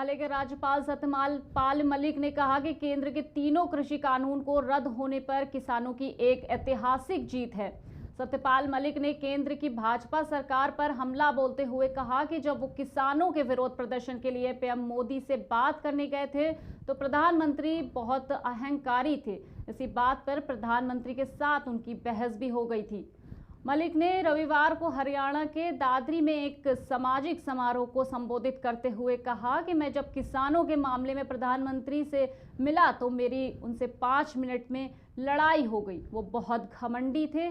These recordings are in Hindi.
मेघालय के राज्यपाल सत्यपाल मलिक ने कहा कि केंद्र के तीनों कृषि कानून को रद्द होने पर किसानों की एक ऐतिहासिक जीत है। सत्यपाल मलिक ने केंद्र की भाजपा सरकार पर हमला बोलते हुए कहा कि जब वो किसानों के विरोध प्रदर्शन के लिए पीएम मोदी से बात करने गए थे तो प्रधानमंत्री बहुत अहंकारी थे। इसी बात पर प्रधानमंत्री के साथ उनकी बहस भी हो गई थी। मलिक ने रविवार को हरियाणा के दादरी में एक सामाजिक समारोह को संबोधित करते हुए कहा कि मैं जब किसानों के मामले में प्रधानमंत्री से मिला तो मेरी उनसे 5 मिनट में लड़ाई हो गई। वो बहुत घमंडी थे।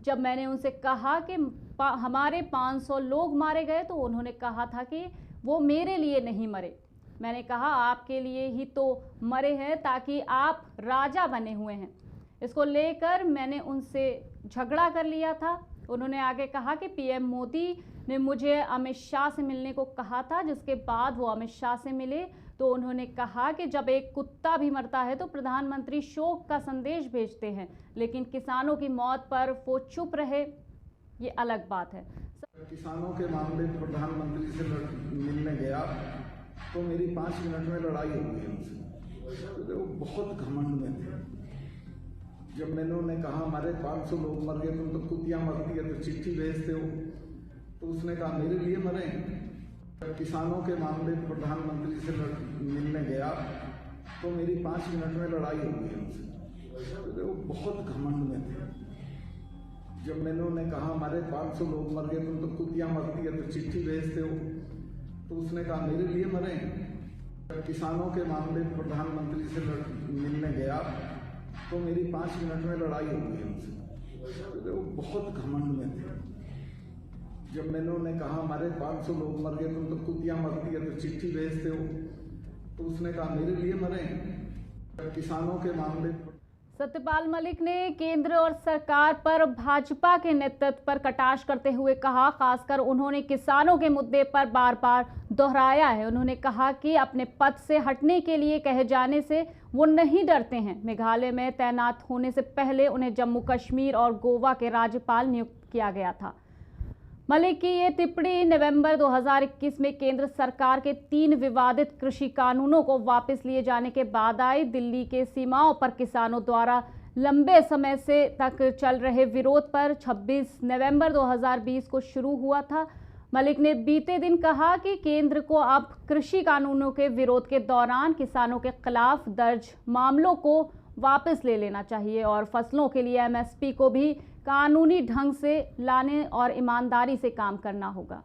जब मैंने उनसे कहा कि हमारे 500 लोग मारे गए तो उन्होंने कहा था कि वो मेरे लिए नहीं मरे। मैंने कहा आपके लिए ही तो मरे हैं ताकि आप राजा बने हुए हैं। इसको लेकर मैंने उनसे झगड़ा कर लिया था। उन्होंने आगे कहा कि पीएम मोदी ने मुझे अमित शाह से मिलने को कहा था, जिसके बाद वो अमित शाह से मिले तो उन्होंने कहा कि जब एक कुत्ता भी मरता है तो प्रधानमंत्री शोक का संदेश भेजते हैं, लेकिन किसानों की मौत पर वो चुप रहे, ये अलग बात है। किसानों के मामले प्रधानमंत्री से मिलने गया तो मेरी 5 मिनट में लड़ाई हो गई उनसे। तो वो बहुत घमंड में थे। जब मैंने उन्हें कहा हमारे 500 लोग मर गए, तुम तो कुतिया मरती है तो चिट्ठी भेजते हो, तो उसने कहा मेरे लिए मरे। जब किसानों के मामले प्रधानमंत्री से मिलने गया तो मेरी 5 मिनट में लड़ाई हो गई उनसे। तो वो बहुत घमंड में थे। जब मैंने उन्हें कहा हमारे 500 लोग मर गए, तुम तो कुतिया मरती है तो चिट्ठी भेजते हो, तो उसने कहा मेरे लिए मरे। जब किसानों के मामले प्रधानमंत्री से मिलने गया तो मेरी 5 मिनट में लड़ाई हो गई उनसे। तो वो बहुत घमंड में थे। जब मैंने उन्हें कहा हमारे 500 लोग मर गए, तुम तो कुतिया मरती है तो चिट्ठी भेजते हो, तो उसने कहा मेरे लिए मरे। जब किसानों के मामले सत्यपाल मलिक ने केंद्र और सरकार पर भाजपा के नेतृत्व पर कटाक्ष करते हुए कहा, खासकर उन्होंने किसानों के मुद्दे पर बार बार दोहराया है। उन्होंने कहा कि अपने पद से हटने के लिए कहे जाने से वो नहीं डरते हैं। मेघालय में तैनात होने से पहले उन्हें जम्मू कश्मीर और गोवा के राज्यपाल नियुक्त किया गया था। मलिक की ये टिप्पणी नवंबर 2021 में केंद्र सरकार के 3 विवादित कृषि कानूनों को वापस लिए जाने के बाद आई। दिल्ली के सीमाओं पर किसानों द्वारा लंबे समय से तक चल रहे विरोध पर 26 नवंबर 2020 को शुरू हुआ था। मलिक ने बीते दिन कहा कि केंद्र को अब कृषि कानूनों के विरोध के दौरान किसानों के खिलाफ दर्ज मामलों को वापस ले लेना चाहिए और फसलों के लिए एमएसपी को भी कानूनी ढंग से लाने और ईमानदारी से काम करना होगा।